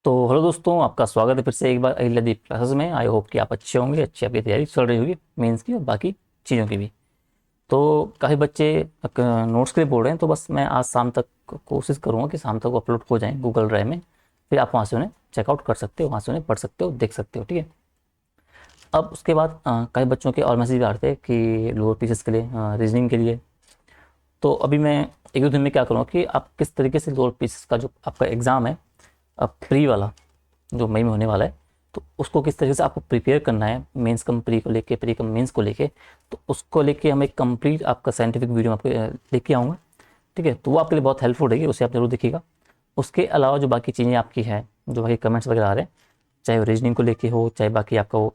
तो हेलो दोस्तों, आपका स्वागत है फिर से एक बार अहिल्यादीप क्लासेस में। आई होप कि आप अच्छे होंगे, अच्छी आपकी तैयारी चल रही होगी मेंस की और बाकी चीज़ों की भी। तो काफ़ी बच्चे नोट्स के लिए बोल रहे हैं, तो बस मैं आज शाम तक कोशिश करूँगा कि शाम तक अपलोड हो जाए गूगल ड्राइव में। फिर आप वहाँ से उन्हें चेकआउट कर सकते हो, वहाँ से उन्हें पढ़ सकते हो, देख सकते हो, ठीक है। अब उसके बाद कई बच्चों के और मैसेज भी आ रहे थे कि लोअर पीसेस के लिए, रीजनिंग के लिए। तो अभी मैं एक दो दिन में क्या करूँगा कि आप किस तरीके से लोअर पीसेस का जो आपका एग्ज़ाम है, अब प्री वाला जो मई में होने वाला है, तो उसको किस तरीके से आपको प्रिपेयर करना है मेंस कम प्री को लेके, प्री कम मेंस को लेके। तो उसको लेके हम एक कंप्लीट आपका साइंटिफिक वीडियो आपको लेके आऊँगा, ठीक है। तो वो आपके लिए बहुत हेल्पफुल रहेगी, उसे आप जरूर देखिएगा। उसके अलावा जो बाकी चीज़ें आपकी हैं, जो बाकी कमेंट्स वगैरह आ रहे हैं, चाहे वो रीजनिंग को लेके हो, चाहे बाकी आपका वो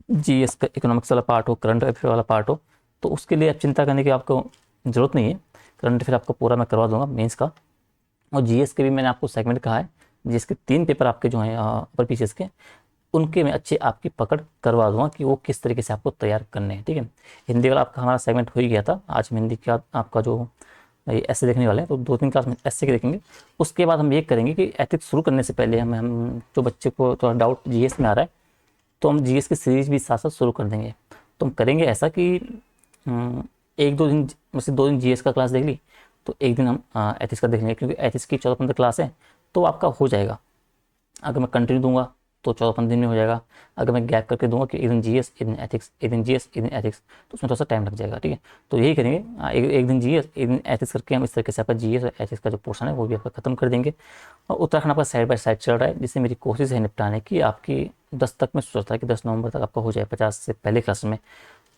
जीएस का इकोनॉमिक्स वाला पार्ट हो, करंट अफेयर वाला पार्ट हो, तो उसके लिए आप चिंता करने की आपको ज़रूरत नहीं है। करंट अफेयर आपको पूरा मैं करवा दूंगा मेंस का। और जीएस के भी मैंने आपको सेगमेंट कहा है, जीएस के 3 पेपर आपके जो हैं अपर पीसीएस के, उनके मैं अच्छे आपकी पकड़ करवा दूंगा कि वो किस तरीके से आपको तैयार करने हैं, ठीक है। हिंदी वाला आपका हमारा सेगमेंट हो ही गया था। आज हम हिंदी का आपका जो ये ऐसे देखने वाले हैं, तो 2-3 क्लास में ऐसे के देखेंगे। उसके बाद हम ये करेंगे कि एथिक्स शुरू करने से पहले हम जो बच्चे को थोड़ा डाउट जीएस में आ रहा है, तो हम जीएस की सीरीज भी साथ साथ शुरू कर देंगे। तो हम करेंगे ऐसा कि एक दो दिन, जैसे 2 दिन जीएस का क्लास देख ली, तो एक दिन हम एथिक्स का देख लेंगे, क्योंकि एथिक्स की 14-15 क्लास है, तो आपका हो जाएगा। अगर मैं कंटिन्यू दूंगा तो 14-15 दिन में हो जाएगा। अगर मैं गैप करके दूंगा कि एक दिन जीएस, एक दिन एथिक्स, एक दिन जीएस, एक दिन एथिक्स, तो उसमें थोड़ा सा टाइम लग जाएगा, ठीक है। तो यही करेंगे, एक दिन जीएस, एक दिन एथिक्स करके हम इस तरीके से आपका जीएस और एथिक्स का जो पोर्शन है वो भी आपका खत्म कर देंगे। और उत्तराखंड आपका साइड बाय साइड चल रहा है, जिससे मेरी कोशिश है निपटाने की आपकी 10 तक। मैं सोचता है कि 10 नवंबर तक आपका हो जाए 50 से पहले क्लास में।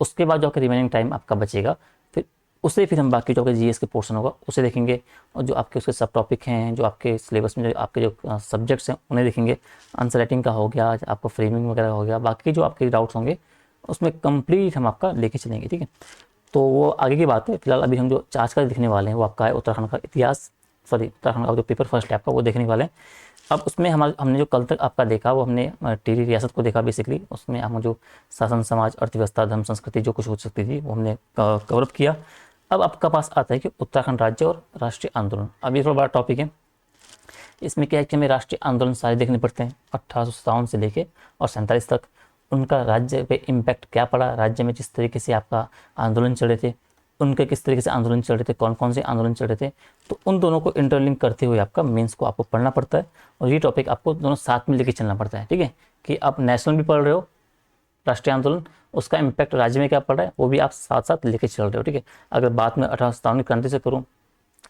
उसके बाद जो आपका रिमेनिंग टाइम आपका बचेगा, फिर उसे फिर हम बाकी जो आपके जीएस के पोर्शन होगा उसे देखेंगे। और जो आपके उसके सब टॉपिक हैं, जो आपके सिलेबस में जो आपके जो सब्जेक्ट्स हैं उन्हें देखेंगे। आंसर राइटिंग का हो गया, आपका फ्रेमिंग वगैरह हो गया, बाकी जो आपके डाउट्स होंगे उसमें कंप्लीट हम आपका लेके चलेंगे, ठीक है। तो वो आगे की बात है। फिलहाल अभी हम जो चार्ज का देखने वाले हैं वो आपका है उत्तराखंड का इतिहास, सॉरी उत्तराखंड का जो पेपर फर्स्ट है आपका, वो देखने वाले हैं। अब उसमें हमने जो कल तक आपका देखा वो हमने टीरी रियासत को देखा बेसिकली। उसमें हम जो शासन, समाज, अर्थव्यवस्था, धर्म, संस्कृति जो कुछ हो सकती थी वो हमने कवर अप किया। अब आपका पास आता है कि उत्तराखंड राज्य और राष्ट्रीय आंदोलन। अब ये थोड़ा बड़ा टॉपिक है। इसमें क्या है कि हमें राष्ट्रीय आंदोलन सारे देखने पड़ते हैं, 1857 से लेके और 47 तक। उनका राज्य पे इम्पैक्ट क्या पड़ा, राज्य में जिस तरीके से आपका आंदोलन चल रहे थे, उनके किस तरीके से आंदोलन चल रहे थे, कौन कौन से आंदोलन चल रहे थे, तो उन दोनों को इंटरलिंक करते हुए आपका मेंस को आपको पढ़ना पड़ता है। और ये टॉपिक आपको दोनों साथ में लेके चलना पड़ता है, ठीक है। कि आप नेशनल भी पढ़ रहे हो, राष्ट्रीय आंदोलन, उसका इम्पैक्ट राज्य में क्या पड़ रहा है वो भी आप साथ साथ लेके चल रहे हो, ठीक है। अगर बात में 1857 की क्रांति से करूँ,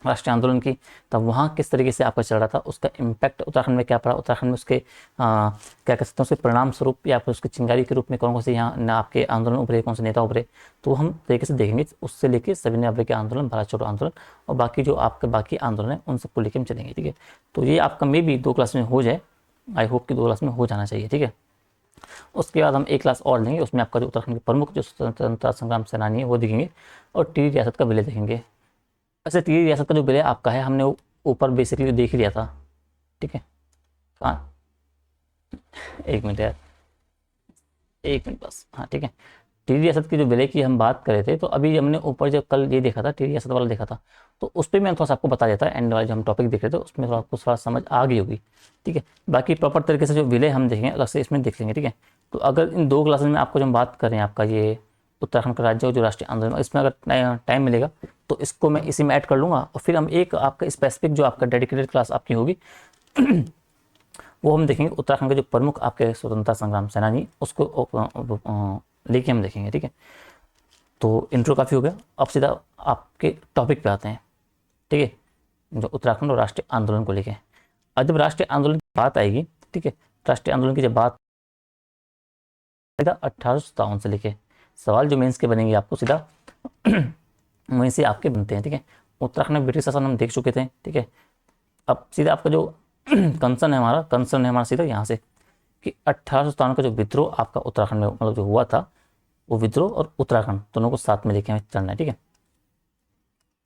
राष्ट्रीय आंदोलन की, तब वहाँ किस तरीके से आपका चल रहा था, उसका इम्पैक्ट उत्तराखंड में क्या पड़ा, उत्तराखंड में उसके क्या कह सकते हैं, उसके परिणाम स्वरूप या फिर उसके चिंगारी के रूप में कौन कौन से यहाँ आपके आंदोलन उभरे, कौन से नेता उभरे, तो हम तरीके से देखेंगे। उससे लेके सविनय अवज्ञा आंदोलन, भारत छोड़ो आंदोलन, और बाकी जो आपके बाकी आंदोलन है उन सबको लेके हम चलेंगे, ठीक है। तो ये आपका मे भी 2 क्लास में हो जाए, आई होप कि 2 क्लास में हो जाना चाहिए, ठीक है। उसके बाद हम एक क्लास और लेंगे, उसमें आपका जो उत्तराखंड के प्रमुख जो स्वतंत्रता संग्राम सेनानी है वो देखेंगे, और टीरी रियासत का विलय देखेंगे। वैसे टीरी रियासत का जो विलय आपका है हमने ऊपर बेसिकली देख लिया था, ठीक है। हाँ, एक मिनट यार, एक मिनट बस, हाँ ठीक है। टीरी रियासत की जो विलय की हम बात कर रहे थे, तो अभी हमने ऊपर जब कल ये देखा था, टीरी रियासत वाला देखा था, तो उस पर मैं थोड़ा सा आपको बता देता है। एंड वाले जो हम टॉपिक देख रहे थे उसमें थोड़ा आपको थोड़ा समझ आ गई होगी, ठीक है। बाकी प्रॉपर तरीके से जो विलय हम देखेंगे अलग से इसमें देख लेंगे, ठीक है। तो अगर इन 2 क्लासेस में आपको जो हम बात करें आपका ये उत्तराखंड का राज्य और जो राष्ट्रीय आंदोलन, इसमें अगर टाइम मिलेगा तो इसको मैं इसी में ऐड कर लूँगा। और फिर हम एक आपका स्पेसिफिक जो आपका डेडिकेटेड क्लास आपकी होगी वो हम देखेंगे उत्तराखंड के जो प्रमुख आपके स्वतंत्रता संग्राम सेनानी, उसको लेके हम देखेंगे, ठीक है। तो इंट्रो काफ़ी हो गया, अब सीधा आपके टॉपिक पे आते हैं, ठीक है। जो उत्तराखंड और राष्ट्रीय आंदोलन को लेके, अब जब राष्ट्रीय आंदोलन की बात आएगी, ठीक है, राष्ट्रीय आंदोलन की जब बात आएगा 1857 से लेके, सवाल जो मेंस के बनेंगे आपको सीधा वहीं से आपके बनते हैं, ठीक है। उत्तराखंड में ब्रिटिश शासन हम देख चुके थे, ठीक है। अब सीधा आपका जो कंसर्न है हमारा सीधा यहाँ से, कि 1857 का जो विद्रोह आपका उत्तराखंड में मतलब जो हुआ था, वो विद्रोह और उत्तराखंड दोनों को साथ में लेके हमें चलना है, ठीक है।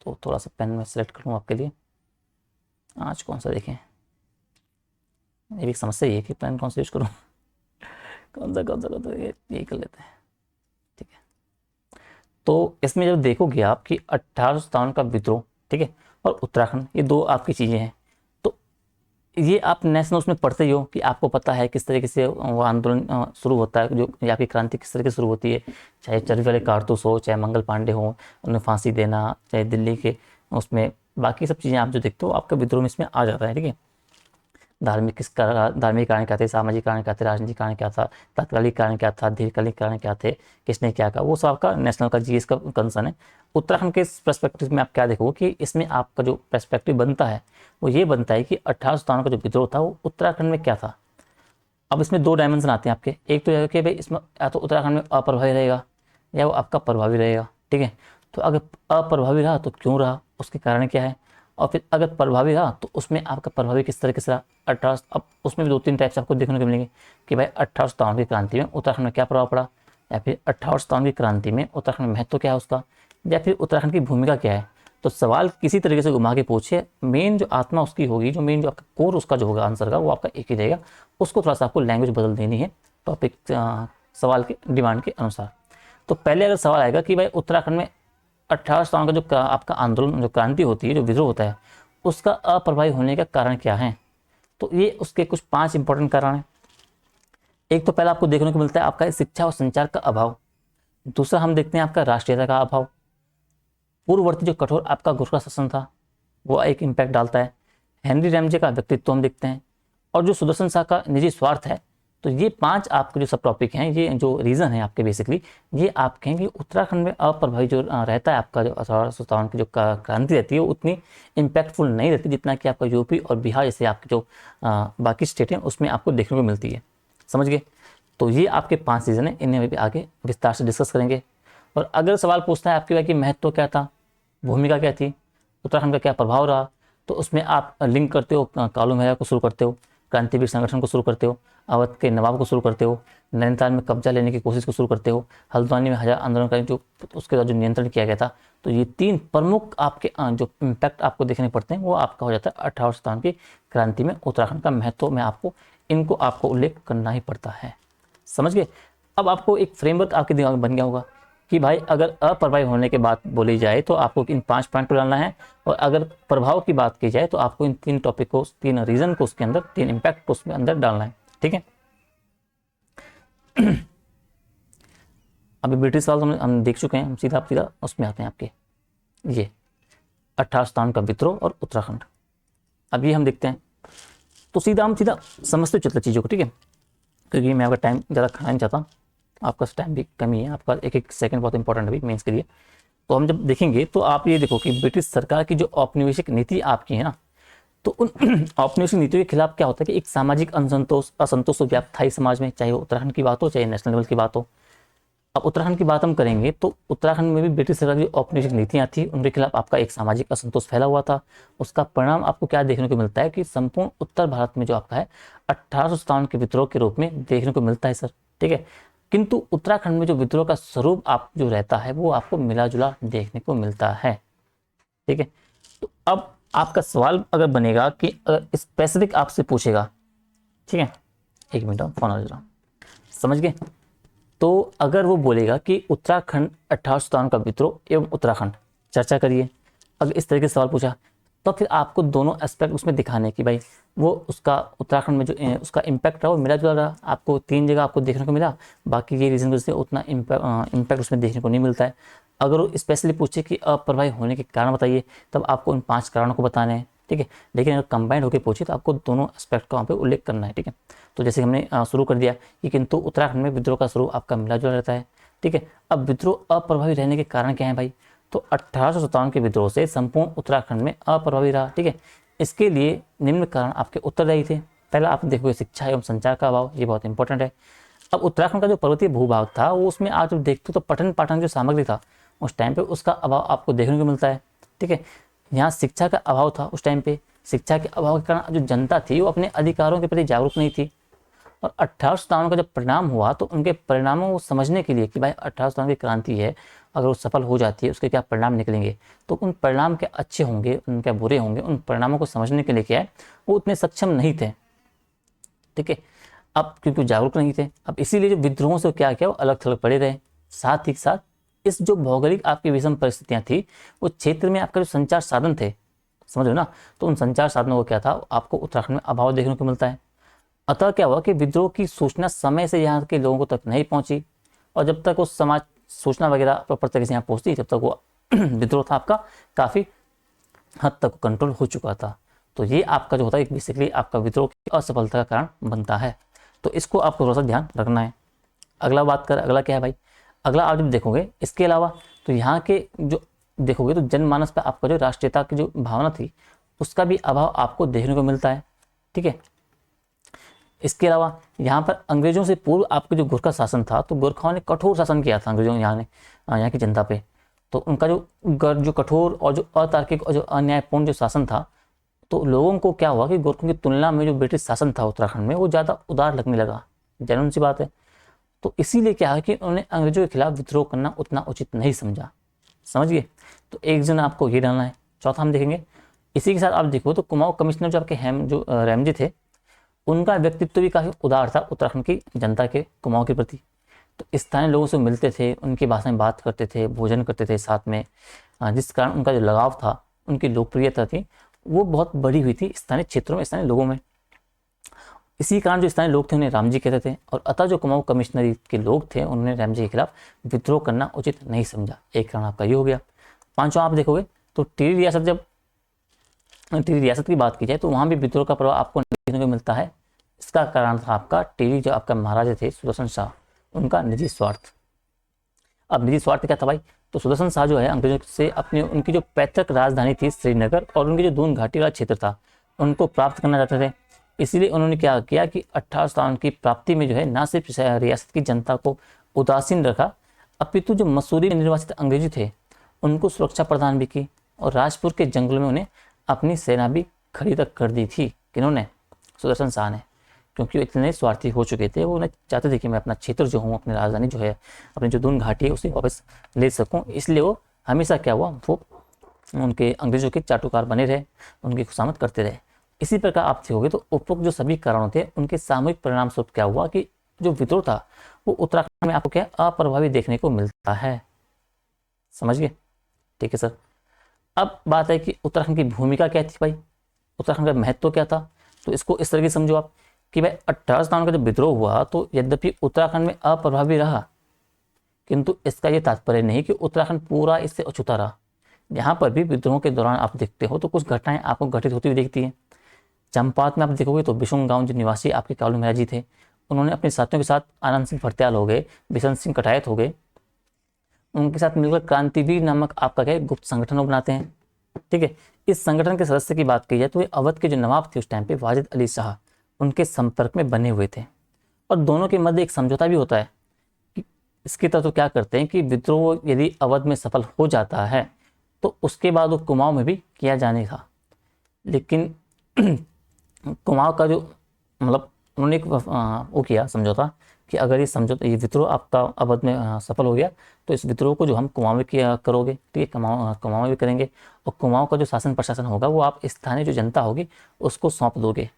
तो थोड़ा सा पेन में सेलेक्ट करूँ आपके लिए, आज कौन सा देखें, ये भी एक समस्या ये है कि पेन कौन सा यूज करूँ कौन सा ये कर लेते हैं, ठीक है। तो इसमें जब देखोगे आप कि 1857 का विद्रोह, ठीक है, और उत्तराखंड, ये दो आपकी चीज़ें हैं। तो ये आप नेशनल उसमें पढ़ते ही हो कि आपको पता है किस तरीके से वो आंदोलन शुरू होता है, जो या आपकी क्रांति किस तरीके से शुरू होती है, चाहे चरबी वाले कारतूस हो, चाहे मंगल पांडे हो, उन्हें फांसी देना, चाहे दिल्ली के उसमें बाकी सब चीज़ें आप जो देखते हो आपका विद्रोह में इसमें आ जाता है। ठीक है, धार्मिक कारण क्या थे, सामाजिक कारण क्या थे, राजनीतिक कारण क्या था, तात्कालिक कारण क्या था, दीर्घकालिक कारण क्या थे, किसने क्या कहा, वो सब आपका नेशनल का जीएस का कंसर्न है। उत्तराखंड के पर्सपेक्टिव में आप क्या देखोगे कि इसमें आपका जो पर्सपेक्टिव बनता है वो ये बनता है कि 1857 का जो विद्रोह था वो उत्तराखंड में क्या था। अब इसमें दो डायमेंशन आते हैं आपके, एक तो यह है कि भाई इसमें या तो उत्तराखंड में अप्रभावी रहेगा या वो आपका प्रभावी रहेगा। ठीक है, तो अगर अप्रभावी रहा तो क्यों रहा, उसके कारण क्या है, और फिर अगर प्रभावी रहा तो उसमें आपका प्रभावी किस तरीके से रहा। 18, अब उसमें भी दो तीन टाइप्स आपको देखने को मिलेंगे कि भाई 1857 की क्रांति में उत्तराखंड में क्या प्रभाव पड़ा, या फिर 1857 की क्रांति में उत्तराखंड में महत्व क्या है उसका, या फिर उत्तराखंड की भूमिका क्या है। तो सवाल किसी तरीके से घुमा के पूछे, मेन जो आत्मा उसकी होगी, जो मेन जो आपका कोर उसका जो होगा आंसर का वो आपका एक ही रहेगा। उसको थोड़ा सा आपको लैंग्वेज बदल देनी है टॉपिक सवाल के डिमांड के अनुसार। तो पहले अगर सवाल आएगा कि भाई उत्तराखंड में 1857 का जो आपका आंदोलन जो क्रांति होती है, जो विद्रोह होता है, उसका अप्रभावी होने का कारण क्या है, तो ये उसके कुछ 5 इंपॉर्टेंट कारण हैं। एक तो पहला आपको देखने को मिलता है आपका शिक्षा और संचार का अभाव। दूसरा हम देखते हैं आपका राष्ट्रीयता का अभाव। पूर्ववर्ती जो कठोर आपका गुर्खा शासन था वो एक इम्पैक्ट डालता है। हेनरी रैमजे का व्यक्तित्व हम देखते हैं, और जो सुदर्शन शाह का निजी स्वार्थ है। तो ये 5 आपके जो सब टॉपिक हैं, ये जो रीज़न है आपके बेसिकली, ये आप कहेंगे उत्तराखंड में अप्रभावी जो रहता है आपका जो 1857 की जो क्रांति रहती है वो उतनी इम्पैक्टफुल नहीं रहती जितना कि आपका यूपी और बिहार जैसे आपके जो बाकी स्टेट हैं उसमें आपको देखने को मिलती है। समझ गए, तो ये आपके 5 रीज़न हैं, इन्हें भी आगे विस्तार से डिस्कस करेंगे। और अगर सवाल पूछता है आपके भाई कि महत्व क्या था, भूमिका क्या थी, उत्तराखंड का क्या प्रभाव रहा, तो उसमें आप लिंक करते हो कालू महरा को शुरू करते हो, क्रांतिवीर संगठन को शुरू करते हो, अवध के नवाब को शुरू करते हो, नैनीताल में कब्जा लेने की कोशिश को शुरू करते हो, हल्द्वानी में हजार आंदोलनकारी जो उसके बाद जो नियंत्रण किया गया था। तो ये 3 प्रमुख आपके जो इम्पैक्ट आपको देखने पड़ते हैं वो आपका हो जाता है 1857 की क्रांति में उत्तराखंड का महत्व में इनको आपको उल्लेख करना ही पड़ता है। समझ गए, अब आपको एक फ्रेमवर्क आपके दिमाग में बन गया होगा कि भाई अगर अप्रभावी होने की बात बोली जाए तो आपको इन 5 पॉइंट पर डालना है, और अगर प्रभाव की बात की जाए तो आपको इन 3 टॉपिक को, 3 रीजन को उसके अंदर, 3 इम्पैक्ट को उसमें अंदर डालना है। ठीक है, अभी ब्रिटिश साल हम देख चुके हैं, हम सीधा उसमें आते हैं आपके ये 1857 का विद्रोह और उत्तराखंड। अब ये हम देखते हैं, तो सीधा समझते चलते चीज़ों को। ठीक है, क्योंकि मैं आपका टाइम ज़्यादा खाना नहीं चाहता, आपका टाइम भी कमी है, आपका एक सेकंड बहुत इंपॉर्टेंट है अभी मेंस के लिए। तो हम जब देखेंगे तो आप ये देखो कि ब्रिटिश सरकार की जो औपनिवेशिक नीति आपकी है ना, तो उन औपनिवेशिक नीतियों के खिलाफ क्या होता है कि एक सामाजिक असंतोष व्याप्त था इस समाज में, चाहे उत्तराखंड की बात हो चाहे नेशनल लेवल की बात हो। अब उत्तराखंड की बात हम करेंगे तो उत्तराखंड में भी ब्रिटिश सरकार की औपनिवेशिक नीतियां थी, उनके खिलाफ आपका एक सामाजिक असंतोष फैला हुआ था। उसका परिणाम आपको क्या देखने को मिलता है कि संपूर्ण उत्तर भारत में जो आपका है 1857 के विद्रोह के रूप में देखने को मिलता है सर। ठीक है, किंतु उत्तराखंड में जो विद्रोह का स्वरूप आप जो रहता है वो आपको मिला जुला देखने को मिलता है। ठीक है, तो अब आपका सवाल अगर बनेगा कि अगर स्पेसिफिक आपसे पूछेगा, ठीक है, एक मिनट फोन आ रहा, समझ गए, तो अगर वो बोलेगा कि उत्तराखंड 1857 का विद्रोह एवं उत्तराखंड चर्चा करिए, अगर इस तरीके से सवाल पूछा तो फिर आपको दोनों एस्पेक्ट उसमें दिखाने कि भाई वो उसका उत्तराखंड में जो उसका इम्पैक्ट रहा वो मिला जुला रहा, आपको 3 जगह आपको देखने को मिला, बाकी ये रीज़न से उतना इम्पैक्ट उसमें देखने को नहीं मिलता है। अगर वो स्पेशली पूछे कि अप्रभावी होने के कारण बताइए, तब आपको उन 5 कारणों को बताने हैं। ठीक है, लेकिन अगर कंबाइंड होकर पूछे तो आपको दोनों एस्पेक्ट का वहाँ पे उल्लेख करना है। ठीक है, तो जैसे हमने शुरू कर दिया कि किंतु उत्तराखंड में विद्रोह का स्वरूप आपका मिला जुला रहता है। ठीक है, अब विद्रोह अप्रभावी रहने के कारण क्या है भाई, तो 1857 के विद्रोह से संपूर्ण उत्तराखंड में अप्रभावी रहा। ठीक है, इसके लिए निम्न कारण आपके उत्तरदायी थे। पहला आप देखोगे शिक्षा एवं संचार का अभाव, ये बहुत इंपॉर्टेंट है। अब उत्तराखंड का जो पर्वतीय भूभाग था वो उसमें आज जब देखते हो तो पठन पाठन जो सामग्री था उस टाइम पे उसका अभाव आपको देखने को मिलता है। ठीक है, यहाँ शिक्षा का अभाव था उस टाइम पे, शिक्षा के अभाव के कारण जो जनता थी वो अपने अधिकारों के प्रति जागरूक नहीं थी। और 1857 का जब परिणाम हुआ तो उनके परिणामों को समझने के लिए कि भाई 1857 की क्रांति है, अगर वो सफल हो जाती है उसके क्या परिणाम निकलेंगे, तो उन परिणाम के अच्छे होंगे उनके बुरे होंगे, उन परिणामों को समझने के लिए क्या है वो उतने सक्षम नहीं थे। ठीक है, अब क्योंकि जागरूक नहीं थे, अब इसीलिए जो विद्रोहों से क्या किया वो अलग थलग पड़े रहे। साथ ही साथ इस जो भौगोलिक आपकी विषम परिस्थितियां थी वो क्षेत्र में आपका जो संचार साधन थे समझ लो ना। तो उन संचार साधनों को क्या था, आपको उत्तराखंड में अभाव देखने को मिलता है। अतः क्या हुआ कि विद्रोह की सूचना समय से यहाँ के लोगों तक नहीं पहुंची, और जब तक उस समाज सूचना वगैरह प्रॉपर तरीके से यहाँ पहुंचती, जब तक वो विद्रोह था आपका काफ़ी हद तक कंट्रोल हो चुका था। तो ये आपका जो होता है बेसिकली आपका विद्रोह की असफलता का कारण बनता है। तो इसको आपको थोड़ा सा ध्यान रखना है। अगला बात कर, अगला क्या है भाई, अगला आप जब देखोगे इसके अलावा, तो यहाँ के जो देखोगे तो जनमानस पर आपका जो राष्ट्रीयता की जो भावना थी उसका भी अभाव आपको देखने को मिलता है। ठीक है, इसके अलावा यहाँ पर अंग्रेजों से पूर्व आपका जो गोरखा शासन था, तो गोरखाओं ने कठोर शासन किया था अंग्रेजों यहाँ की जनता पे। तो उनका जो कठोर और जो अतार्किक और जो अन्यायपूर्ण जो शासन था, तो लोगों को क्या हुआ कि गोरखों की तुलना में जो ब्रिटिश शासन था उत्तराखंड में वो ज़्यादा उदार लगने लगा। जेन्युइन सी बात है। तो इसीलिए क्या है कि उन्होंने अंग्रेजों के खिलाफ विद्रोह करना उतना उचित नहीं समझा। समझ गए। तो एक जन आपको ये डालना है। चौथा हम देखेंगे, इसी के साथ आप देखो तो कुमाऊं कमिश्नर जो आपके रैमजी थे, उनका व्यक्तित्व भी काफ़ी उदार था उत्तराखंड की जनता के, कुमाऊं के प्रति। तो स्थानीय लोगों से मिलते थे, उनकी भाषा में बात करते थे, भोजन करते थे साथ में, जिस कारण उनका जो लगाव था, उनकी लोकप्रियता थी वो बहुत बढ़ी हुई थी स्थानीय क्षेत्रों में, स्थानीय लोगों में। इसी कारण जो स्थानीय लोग थे उन्हें रामजी कहते थे, और अतः जो कुमाऊं कमिश्नरी के लोग थे उन्होंने रामजी के खिलाफ विद्रोह करना उचित नहीं समझा। एक कारण आपका ये हो गया। पांचवा आप देखोगे तो टिहरी रियासत, जब टिहरी रियासत की बात की जाए तो वहाँ भी विद्रोह का प्रभाव आपको देखने को मिलता है। इसका कारण था आपका टिहरी जो आपका महाराजा थे सुदर्शन शाह, उनका निजी स्वार्थ। अब निजी स्वार्थ क्या था भाई, तो सुदर्शन शाह जो है अंग्रेजों से अपनी उनकी जो पैतृक राजधानी थी श्रीनगर और उनकी जो दून घाटी वाला क्षेत्र था उनको प्राप्त करना चाहते थे। इसीलिए उन्होंने क्या किया कि 1857 की प्राप्ति में जो है ना सिर्फ रियासत की जनता को उदासीन रखा, अपितु जो मसूरी में निर्वासित अंग्रेजी थे उनको सुरक्षा प्रदान भी की, और राजपुर के जंगलों में उन्हें अपनी सेना भी खड़ी तक कर दी थी। किन्होंने? सुदर्शन शाह ने। क्योंकि वो इतने स्वार्थी हो चुके थे, वो उन्हें चाहते थे कि मैं अपना क्षेत्र जो हूँ, अपनी राजधानी जो है, अपनी जो दून घाटी है उसे वापस ले सकूँ। इसलिए वो हमेशा क्या हुआ, वो उनके अंग्रेजों के चाटुकार बने रहे, उनकी खुशामद करते रहे। इसी प्रकार आप देखोगे तो उपरोक्त जो सभी कारणों थे उनके सामूहिक परिणाम स्वरूप क्या हुआ कि जो विद्रोह था वो उत्तराखंड में आपको क्या अप्रभावी देखने को मिलता है। समझ गए? ठीक है सर। अब बात है कि उत्तराखंड की भूमिका क्या थी भाई, उत्तराखंड का महत्व क्या था। तो इसको इस तरह की समझो आप कि भाई 1857 का जब विद्रोह हुआ तो यद्यपि उत्तराखंड में अप्रभावी रहा, किंतु इसका ये तात्पर्य नहीं कि उत्तराखंड पूरा इससे अछूता रहा। यहाँ पर भी विद्रोह के दौरान आप देखते हो तो कुछ घटनाएं आपको घटित होती हुई दिखती हैं। चंपावत में आप देखोगे तो बिशुंग गांव जो निवासी आपके कालू महाराज जी थे, उन्होंने अपने साथियों के साथ आनंद सिंह फरत्याल हो गए, बिशन सिंह कटायत हो गए, उनके साथ मिलकर क्रांतिवीर नामक आपका क्या गुप्त संगठन बनाते हैं। ठीक है, इस संगठन के सदस्य की बात की जाए तो ये अवध के जो नवाब थे उस टाइम पे वाजिद अली शाह, उनके संपर्क में बने हुए थे, और दोनों के मध्य एक समझौता भी होता है कि इसकी तरह तो क्या करते हैं कि विद्रोह यदि अवध में सफल हो जाता है तो उसके बाद वो कुमाऊं में भी किया जाने का। लेकिन कुमाऊं का जो मतलब उन्होंने एक वो किया समझौता कि अगर ये विद्रोह आपका अवध में सफल हो गया तो इस विद्रोह को जो हम कुमाऊं में किया करोगे, ठीक है, कुमाऊं में भी करेंगे, और कुमाऊं का जो शासन प्रशासन होगा वो आप स्थानीय जो जनता होगी उसको सौंप दोगे।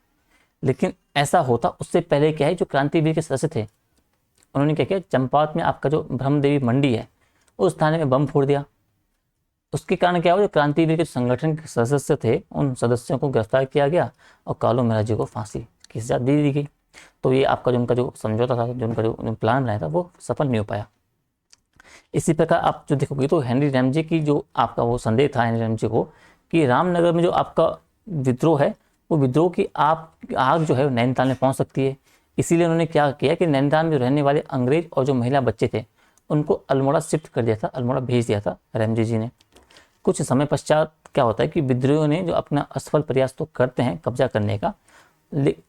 लेकिन ऐसा होता उससे पहले क्या है, जो क्रांतिवीर के सदस्य थे उन्होंने क्या किया, चंपावत में आपका जो ब्रह्मदेवी मंडी है उस थाने में बम फोड़ दिया। उसके कारण क्या हुआ, जो क्रांतिवीर के संगठन के सदस्य थे उन सदस्यों को गिरफ्तार किया गया और कालू महाराज जी को फांसी की सजा दे दी गई। तो ये आपका जो उनका जो समझौता था, जो उनका जो प्लान बनाया था वो सफल नहीं हो पाया। इसी प्रकार आप जो देखोगे तो हेनरी रैमजे की जो आपका वो संदेह था हेनरी रैमजे को कि रामनगर में जो आपका विद्रोह है वो विद्रोह की आग जो है नैनीताल में पहुंच सकती है। इसीलिए उन्होंने क्या किया कि नैनीताल में रहने वाले अंग्रेज और जो महिला बच्चे थे उनको अल्मोड़ा शिफ्ट कर दिया था, अल्मोड़ा भेज दिया था रैमजे जी ने। कुछ समय पश्चात क्या होता है कि विद्रोहियों ने जो अपना असफल प्रयास तो करते हैं कब्जा करने का,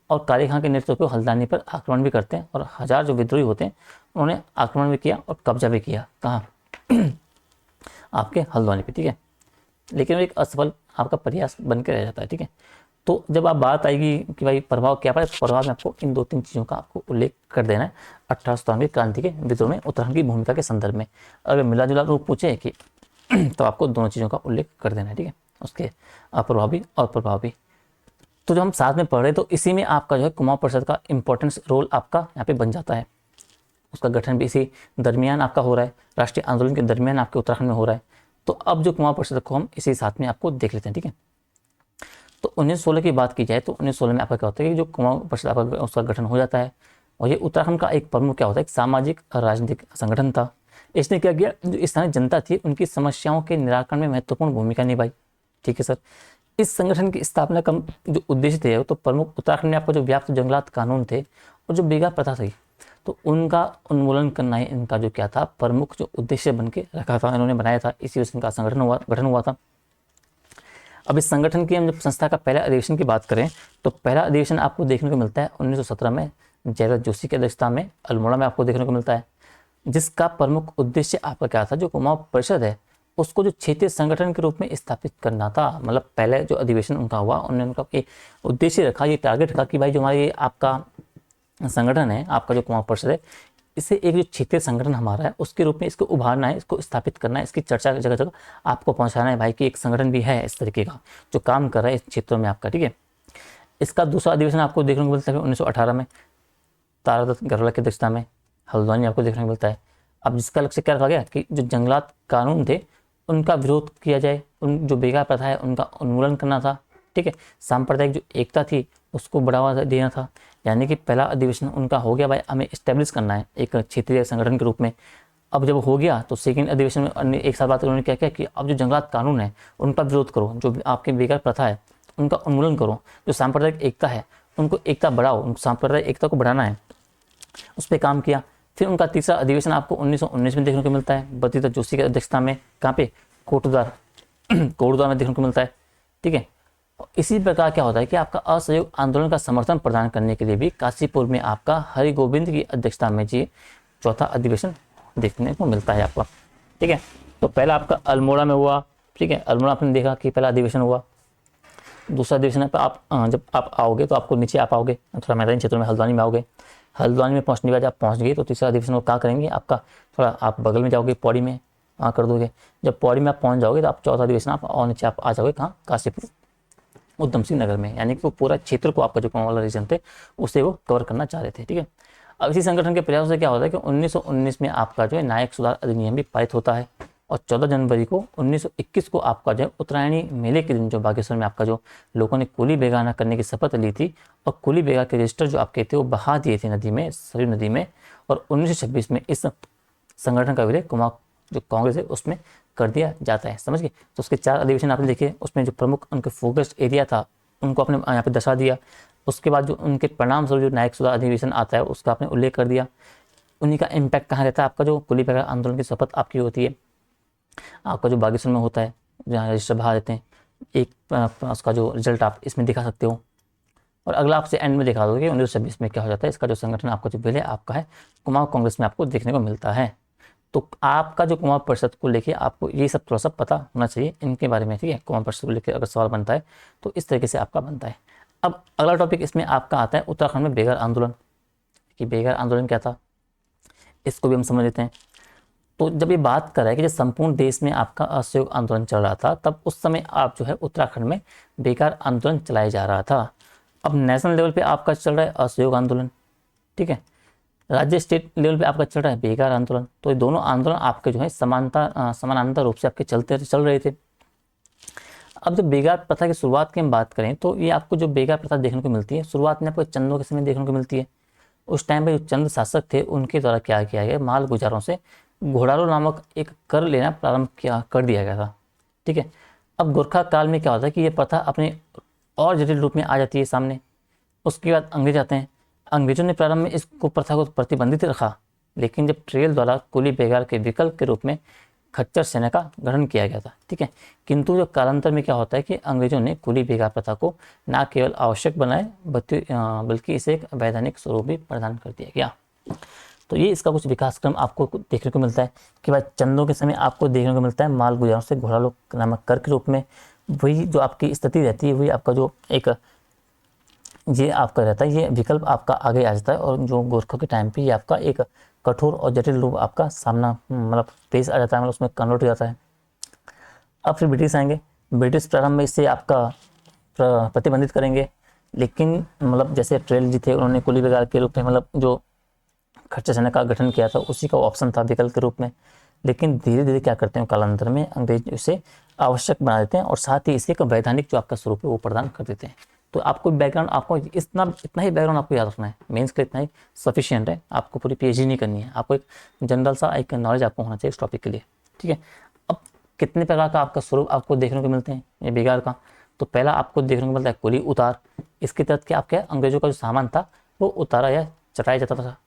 और काले खां के नेतृत्व पे हल्द्वानी पर आक्रमण भी करते हैं, और 1000 जो विद्रोही होते हैं उन्होंने आक्रमण भी किया और कब्जा भी किया। कहाँ? आपके हल्द्वानी पे। ठीक है, लेकिन वो एक असफल आपका प्रयास बन के रह जाता है। ठीक है, तो जब आप बात आएगी कि भाई प्रभाव क्या पड़ा, प्रभाव में आपको इन 2-3 चीज़ों का आपको उल्लेख कर देना है 1857 क्रांति के विद्रोह में उत्तराखंड की भूमिका के संदर्भ में। अगर मिला जुला रूप पूछे कि तो आपको दोनों चीज़ों का उल्लेख कर देना है। ठीक है, उसके अप्रभावी और प्रभावी। तो जो हम साथ में पढ़ रहे तो इसी में आपका जो है कुमाऊं परिषद का इंपॉर्टेंस रोल आपका यहाँ पे बन जाता है। उसका गठन भी इसी दरमियान आपका हो रहा है, राष्ट्रीय आंदोलन के दरमियान आपके उत्तराखंड में हो रहा है। तो अब जो कुमाऊं परिषद को हम इसी साथ में आपको देख लेते हैं। ठीक है, तो 1916 की बात की जाए तो 1916 में आपका क्या होता है कि जो कुमाऊं परिषद आपका उसका गठन हो जाता है। और ये उत्तराखंड का एक प्रमुख क्या होता है, एक सामाजिक राजनीतिक संगठन था। इसने क्या किया, जो स्थानीय जनता थी उनकी समस्याओं के निराकरण में महत्वपूर्ण भूमिका निभाई। ठीक है सर। इस संगठन की स्थापना का जो उद्देश्य थे तो प्रमुख उत्तराखंड में आपका जो व्याप्त जंगलात कानून थे और जो बेगा प्रथा थी तो उनका उन्मूलन करना ही इनका जो क्या था प्रमुख जो उद्देश्य बन के रखा था, इन्होंने बनाया था। इसी वजह से इनका गठन हुआ था। अब इस संगठन की हम जब संस्था का पहला अधिवेशन की बात करें तो पहला अधिवेशन आपको देखने को मिलता है 1917 में जयदत्त जोशी की अध्यक्षता में अल्मोड़ा में आपको देखने को मिलता है, जिसका प्रमुख उद्देश्य आपका क्या था, जो कुमाऊं परिषद है उसको जो क्षेत्रीय संगठन के रूप में स्थापित करना था। मतलब पहले जो अधिवेशन उनका हुआ उन्होंने उनका ये उद्देश्य रखा, ये टारगेट रखा कि भाई जो हमारा ये आपका संगठन है, आपका जो कुमाऊं परिषद है, इसे एक जो क्षेत्रीय संगठन हमारा है उसके रूप में इसको उभारना है, इसको स्थापित करना है, इसकी चर्चा जगह जगह आपको पहुंचाना है भाई कि एक संगठन भी है इस तरीके का जो काम कर रहा है इस क्षेत्रों में आपका। ठीक है। इसका दूसरा अधिवेशन आपको देखने को मिलता है 1918 में तारादत्त गढ़वाल की अध्यक्षता में हल्द्वानी में आपको देखने को मिलता है। अब जिसका लक्ष्य क्या रखा गया कि जो जंगलात कानून थे उनका विरोध किया जाए, उन जो बेगा प्रथा है उनका उन्मूलन करना था। ठीक है। सांप्रदायिक जो एकता थी उसको बढ़ावा देना था। यानी कि पहला अधिवेशन उनका हो गया, भाई हमें इस्टेब्लिश करना है एक क्षेत्रीय संगठन के रूप में। अब जब हो गया तो सेकेंड अधिवेशन में अन्य एक साल बाद उन्होंने क्या किया कि अब जो जंगलात कानून है उनका विरोध करो, जो आपके बेकार प्रथा है उनका उन्मूलन करो, जो सांप्रदायिक एकता है उनको एकता बढ़ाओ, उनको सांप्रदायिक एकता को बढ़ाना है, उस पर काम किया। फिर उनका तीसरा अधिवेशन आपको 1919 में देखने को मिलता है बद्रीदत्त जोशी की अध्यक्षता में, कहाँ पे, कोटद्वार कोटद्वार में देखने को मिलता है। ठीक है। इसी प्रकार क्या होता है कि आपका असहयोग आंदोलन का समर्थन प्रदान करने के लिए भी काशीपुर में आपका हरि गोविंद की अध्यक्षता में जी चौथा अधिवेशन देखने को मिलता है आपका। ठीक है। तो पहला आपका अल्मोड़ा में हुआ। ठीक है। अल्मोड़ा आपने देखा कि पहला अधिवेशन हुआ। दूसरा अधिवेशन पर आप जब आप आओगे तो आपको नीचे आप आओगे थोड़ा मैदानी क्षेत्रों में हल्द्वानी में आओगे। हल्द्वानी में पहुंचने के बाद आप पहुंच गए तो तीसरा अधिवेशन वो क्या करेंगे, आपका थोड़ा आप बगल में जाओगे पौड़ी में वहाँ कर दोगे। जब पौड़ी में आप पहुंच जाओगे तो आप चौथा अधिवेशन आप और नीचे आप आ जाओगे कहाँ, काशीपुर उधम सिंह नगर में। यानी कि वो पूरा क्षेत्र को आपका जो कुमाऊं वाला रीजन थे उसे वो कवर करना चाह रहे थे। ठीक है। अब इसी संगठन के प्रयासों से क्या होता है कि 1919 में आपका जो है नायक सुधार अधिनियम भी पारित होता है और 14 जनवरी को 1921 को आपका जो है उत्तरायणी मेले के दिन जो बागेश्वर में आपका जो लोगों ने कुली बेगाना करने की शपथ ली थी और कुली बेगा के रजिस्टर जो आपके थे वो बहा दिए थे नदी में, सरयू नदी में। और 1926 में इस संगठन का विलय कुमाऊं जो कांग्रेस है उसमें कर दिया जाता है। समझ गए। तो उसके 4 अधिवेशन आपने देखे, उसमें जो प्रमुख उनके फोकस्ड एरिया था उनको आपने यहाँ पे दर्शा दिया। उसके बाद जो उनके परिणाम स्वरूप जो नायक सुधार अधिवेशन आता है उसका आपने उल्लेख कर दिया। उन्हीं का इम्पैक्ट कहाँ रहता है, आपका जो कुली बेगा आंदोलन की शपथ आपकी होती है आपका जो बागेश्वर में होता है जहाँ रजिस्टर बहा देते हैं, एक उसका जो रिजल्ट आप इसमें दिखा सकते हो। और अगला आपसे एंड में दिखा दोगे 1926 में क्या हो जाता है, इसका जो संगठन आपका जो विलय आपका है कुमाऊं कांग्रेस में आपको देखने को मिलता है। तो आपका जो कुमाऊं परिषद को लेके आपको ये सब थोड़ा सा पता होना चाहिए इनके बारे में। ठीक है। कुमाऊं परिषद को लेकर अगर सवाल बनता है तो इस तरीके से आपका बनता है। अब अगला टॉपिक इसमें आपका आता है उत्तराखंड में बेघर आंदोलन, कि बेघर आंदोलन क्या था इसको भी हम समझ लेते हैं। तो जब ये बात कर रहा है कि जब संपूर्ण देश में आपका असहयोग आंदोलन चल रहा था तब उस समय आप जो है उत्तराखंड में बेकार आंदोलन चलाया जा रहा था। अब नेशनल लेवल पे आपका चल रहा है असहयोग आंदोलन। ठीक है। राज्य स्टेट लेवल पे आपका चल रहा है बेकार आंदोलन। तो ये दोनों आंदोलन आपके जो है समानांतर रूप से आपके चल रहे थे। अब जब बेगार प्रथा की शुरुआत की हम बात करें तो ये आपको जो बेगार प्रथा देखने को मिलती है शुरुआत में आपको चंदों के समय देखने को मिलती है। उस टाइम पे जो चंद शासक थे उनके द्वारा क्या किया गया, माल गुजारों से घोड़ालो नामक एक कर लेना प्रारंभ कर दिया गया था। ठीक है। अब गोरखा काल में क्या होता है कि ये प्रथा अपने और जटिल रूप में आ जाती है सामने। उसके बाद अंग्रेज आते हैं। अंग्रेजों ने प्रारंभ में इसको प्रथा को प्रतिबंधित रखा, लेकिन जब ट्रेल द्वारा कुली बेगार के विकल्प के रूप में खच्चर सेना का गठन किया गया था। ठीक है। किंतु जो कालांतर में क्या होता है कि अंग्रेजों ने कुली बेगार प्रथा को न केवल आवश्यक बनाए बल्कि इसे एक वैधानिक स्वरूप भी प्रदान कर दिया गया। तो ये इसका कुछ विकास क्रम आपको देखने को मिलता है कि भाई चंदों के समय आपको देखने को मिलता है माल गुजारों से घोड़ालो नामक कर के रूप में वही जो आपकी स्थिति रहती है वही आपका जो एक ये आपका रहता है, ये विकल्प आपका आगे आ जाता है और जो गोरखों के टाइम पे ये आपका एक कठोर और जटिल रूप आपका सामना मतलब पेश आ जाता है, मतलब उसमें कन्वर्ट हो जाता है। अब फिर ब्रिटिश आएंगे। ब्रिटिश प्रारंभ में इससे आपका प्रतिबंधित करेंगे, लेकिन मतलब जैसे ट्रेल जी थे उन्होंने कुली बेगार के रूप में मतलब जो खच्चर सेना का गठन किया था उसी का ऑप्शन था विकल्प के रूप में। लेकिन धीरे धीरे क्या करते हैं कालांतर में अंग्रेज इसे आवश्यक बना देते हैं और साथ ही इसे एक वैधानिक जो आपका स्वरूप है वो प्रदान कर देते हैं। तो आपको बैकग्राउंड, आपको इतना ही बैकग्राउंड आपको याद रखना है, मेंस के लिए इतना ही सफिशिएंट है। आपको पूरी पीएचडी नहीं करनी है, आपको एक जनरल सा एक नॉलेज आपको होना चाहिए इस टॉपिक के लिए, ठीक है। अब कितने प्रकार का आपका स्वरूप आपको देखने को मिलते हैं ये बेगार का। तो पहला आपको देखने को मिलता है कुली उतार। इसके तहत क्या आपके अंग्रेजों का जो सामान था वो उतारा या चटाया जाता था,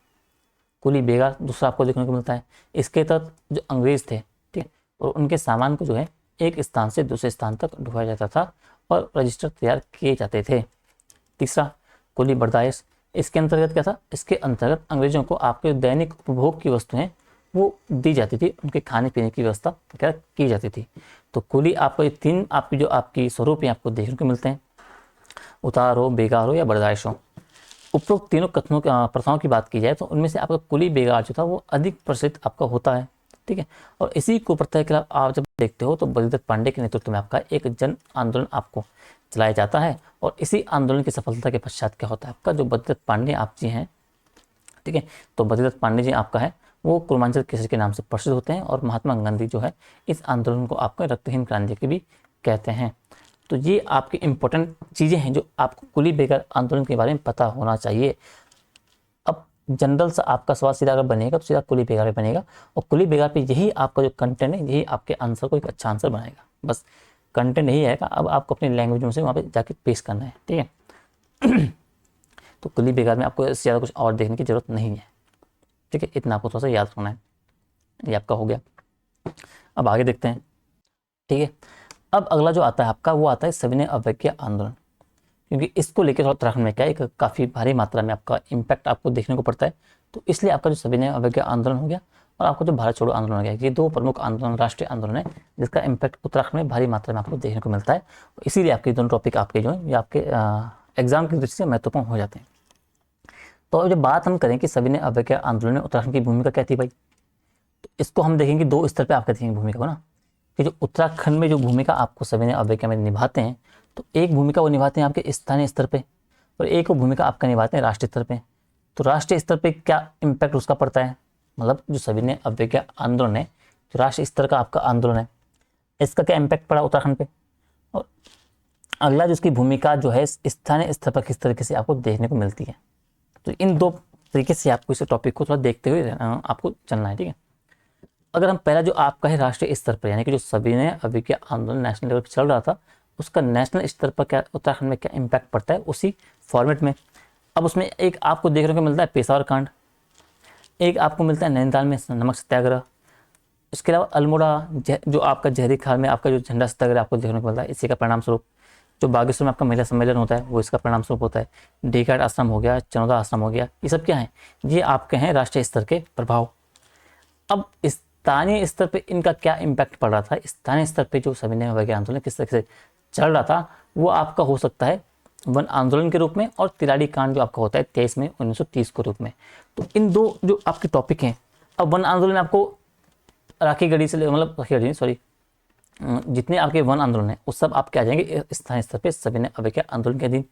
कुली बेगार दूसरा आपको देखने को मिलता है। इसके तहत जो अंग्रेज थे, ठीक है, और उनके सामान को जो है एक स्थान से दूसरे स्थान तक ढुआया जाता था और रजिस्टर तैयार किए जाते थे। तीसरा कुली बर्दाश्त। इसके अंतर्गत क्या था, इसके अंतर्गत अंग्रेजों को आपके दैनिक उपभोग की वस्तुएं वो दी जाती थी, उनके खाने पीने की व्यवस्था क्या की जाती थी। तो कुली आपको ये तीन आपकी जो आपकी स्वरूप आपको देखने को मिलते हैं, उतार हो, बेगार हो या बर्दाश्त हो। उपरोक्त तीनों कथनों प्रथाओं की बात की जाए तो उनमें से आपका कुली बेगार जो था वो अधिक प्रचलित आपका होता है, ठीक है। और इसी को प्रथा के खिलाफ आप जब देखते हो तो बलिदत्त पांडे के नेतृत्व में आपका एक जन आंदोलन आपको चलाया जाता है और इसी आंदोलन की सफलता के पश्चात क्या होता है आपका जो बलिदत्त पांडे आप जी हैं, ठीक है, तो बलिदत्त पांडे जी आपका है वो कुर्मांचल केसरी के नाम से प्रसिद्ध होते हैं और महात्मा गांधी जो है इस आंदोलन को आपका रक्तहीन क्रांति के भी कहते हैं। तो ये आपकी इंपॉर्टेंट चीज़ें हैं जो आपको कुली बेगार आंदोलन के बारे में पता होना चाहिए। अब जनरल सा आपका सवाल सीधा अगर बनेगा तो सीधा कुली बेगार पे बनेगा और कुली बेगार पे यही आपका जो कंटेंट है यही आपके आंसर को एक अच्छा आंसर बनाएगा। बस कंटेंट यही आएगा, अब आपको अपनी लैंग्वेज में से वहाँ पे जाके पेश करना है, ठीक है। तो कुली बेगार में आपको इससे ज़्यादा कुछ और देखने की जरूरत नहीं है, ठीक है, इतना आपको थोड़ा सा याद रखना है। ये आपका हो गया। अब आगे देखते हैं, ठीक है। अब अगला जो आता है आपका वो आता है सविनय अवज्ञा आंदोलन, क्योंकि इसको लेकर उत्तराखंड में क्या एक काफ़ी भारी मात्रा में आपका इम्पैक्ट आपको देखने को पड़ता है। तो इसलिए आपका जो सविनय अवज्ञा आंदोलन हो गया और आपको जो भारत छोड़ो आंदोलन हो गया, ये दो प्रमुख आंदोलन राष्ट्रीय आंदोलन है जिसका इम्पैक्ट उत्तराखंड में भारी मात्रा में आपको देखने को मिलता है। इसीलिए आपके दोनों टॉपिक आपके जो है ये आपके एग्जाम की दृष्टि से महत्वपूर्ण हो जाते हैं। तो जब बात हम करें कि सविनय अवज्ञा आंदोलन में उत्तराखंड की भूमिका क्या थी भाई, तो इसको हम देखेंगे दो स्तर पे आपका देखेंगे भूमिका को ना, कि जो उत्तराखंड में जो भूमिका आपको सविनय अवज्ञा में निभाते हैं, तो एक भूमिका वो निभाते हैं आपके स्थानीय स्तर पे और एक वो भूमिका आपका निभाते हैं राष्ट्रीय स्तर पे। तो राष्ट्रीय स्तर पे क्या इम्पैक्ट उसका पड़ता है, मतलब जो सविनय अवज्ञा आंदोलन है जो राष्ट्रीय स्तर का आपका आंदोलन है इसका क्या इम्पैक्ट पड़ा उत्तराखंड पे। और अगला जिसकी भूमिका जो है स्थानीय स्तर पर किस तरीके से आपको देखने को मिलती है। तो इन दो तरीके से आपको इस टॉपिक को थोड़ा देखते हुए आपको चलना है, ठीक है। अगर हम पहला जो आपका है राष्ट्रीय स्तर पर यानी कि जो सविनय अवज्ञा आंदोलन नेशनल लेवल पर चल रहा था उसका नेशनल स्तर पर क्या उत्तराखंड में क्या इम्पैक्ट पड़ता है उसी फॉर्मेट में। अब उसमें एक आपको देखने को मिलता है पेशावर कांड, एक आपको मिलता है नैनीताल में नमक सत्याग्रह, इसके अलावा अल्मोड़ा जो आपका जहरी खाल में आपका जो झंडा सत्याग्रह आपको देखने को मिलता है इसी का परिणाम स्वरूप। जो बागेश्वर में आपका महिला सम्मेलन होता है वो इसका परिणाम स्वरूप होता है। ढेकाट आश्रम हो गया, चनौदा आश्रम हो गया, ये सब क्या है, ये आपके हैं राष्ट्रीय स्तर के प्रभाव। अब स्थानीय स्तर पे इनका क्या इम्पैक्ट पड़ रहा था, स्थानीय स्तर पे जो सविनय अवज्ञा आंदोलन किस तरह से चल रहा था वो आपका हो सकता है वन आंदोलन के रूप में और तिलाड़ी कांड जो आपका होता है 23 मई 1930 के रूप में। तो इन दो जो आपके टॉपिक हैं, अब वन आंदोलन में आपको राखी गढ़ी से मतलब राखी गढ़ी सॉरी जितने आपके वन आंदोलन है वो सब आपके आ जाएंगे स्थानीय स्तर पे सविनय अवज्ञा आंदोलन के अधीन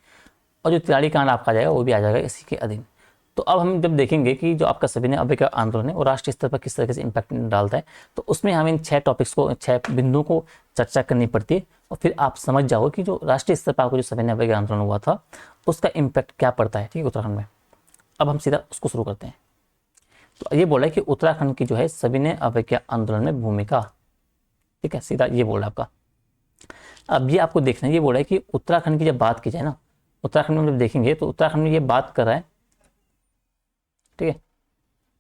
और जो तिलाड़ी कांड आपका आ जाएगा वो भी आ जाएगा इसी के अधीन। तो अब हम जब देखेंगे कि जो आपका सविनय अवज्ञा आंदोलन है वो राष्ट्रीय स्तर पर किस तरीके से इम्पैक्ट डालता है तो उसमें हमें इन 6 टॉपिक्स को 6 बिंदुओं को चर्चा करनी पड़ती है और फिर आप समझ जाओगे कि जो राष्ट्रीय स्तर पर आपको जो सविनय अवज्ञा आंदोलन हुआ था उसका इम्पैक्ट क्या पड़ता है, ठीक है, उत्तराखंड में। अब हम सीधा उसको शुरू करते हैं। तो ये बोला है कि उत्तराखंड की जो है सविनय अवज्ञा आंदोलन में भूमिका, ठीक है, सीधा ये बोला आपका। अब ये आपको देखना है, ये बोला है कि उत्तराखंड की जब बात की जाए ना, उत्तराखंड में जब देखेंगे तो उत्तराखंड में ये बात कर रहा है, ठीक है,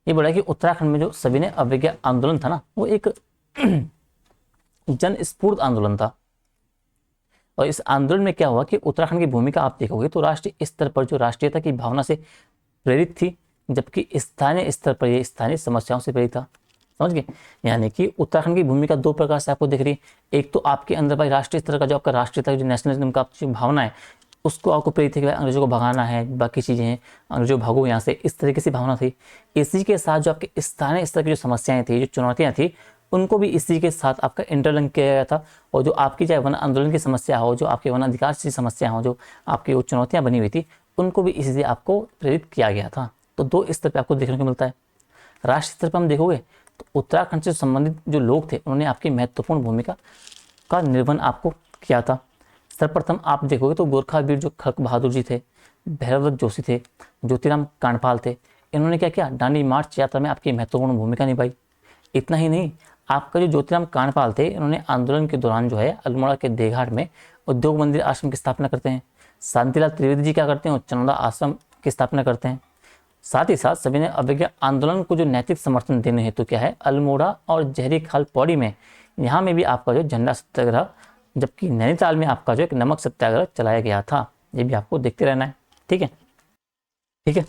ये बोला है कि उत्तराखंड में जो सविनय अवज्ञा आंदोलन था ना वो एक जनस्फूर्त आंदोलन था। और इस आंदोलन में क्या हुआ कि उत्तराखंड की भूमिका आप देखोगे तो राष्ट्रीय स्तर पर जो राष्ट्रीयता की भावना से प्रेरित थी, जबकि स्थानीय स्तर पर ये स्थानीय समस्याओं से प्रेरित था। समझ गए, यानी कि उत्तराखंड की भूमिका 2 प्रकार से आपको दिख रही है। एक तो आपके अंदर भाई राष्ट्रीय स्तर का जो आपका राष्ट्रीयता जो नेशनलिज्म का जो भावना है उसको आपको प्रेरित है कि अंग्रेजों को भगाना है, बाकी चीज़ें हैं, अंग्रेजों भागो यहाँ से, इस तरीके से भावना थी। इसी के साथ जो आपके स्थानीय स्तर की जो समस्याएं थी, जो चुनौतियाँ थी, उनको भी इसी के साथ आपका इंटरलिंक किया गया था। और जो आपकी चाहे वन आंदोलन की समस्या हो, जो आपके वन अधिकार की समस्या हो, जो आपकी वो चुनौतियाँ बनी हुई थी, उनको भी इसी से आपको प्रेरित किया गया था। तो 2 स्तर पर आपको देखने को मिलता है। राष्ट्रीय स्तर पर हम देखोगे तो उत्तराखंड से संबंधित जो लोग थे उन्होंने आपकी महत्वपूर्ण भूमिका का निर्वहन आपको किया था। सर्वप्रथम आप देखोगे तो गोरखा वीर जो खड़क बहादुर जी थे, भैरवदत्त जोशी थे, ज्योतिराम कांडपाल थे, इन्होंने क्या किया, दांडी मार्च यात्रा में आपकी महत्वपूर्ण भूमिका निभाई। इतना ही नहीं, आपका जो ज्योतिराम कांडपाल थे, इन्होंने आंदोलन के दौरान जो है अल्मोड़ा के देघाट में उद्योग मंदिर आश्रम की स्थापना करते हैं। शांतिलाल त्रिवेदी जी क्या करते हैं, चनौदा आश्रम की स्थापना करते हैं। साथ ही साथ सविनय अवज्ञा आंदोलन को जो नैतिक समर्थन देने हेतु क्या है, अल्मोड़ा और जहरी खाल पौड़ी में, यहाँ में भी आपका जो झंडा सत्याग्रह, जबकि नैनीताल में आपका जो एक नमक सत्याग्रह चलाया गया था। ये भी आपको देखते रहना है, ठीक है। ठीक है,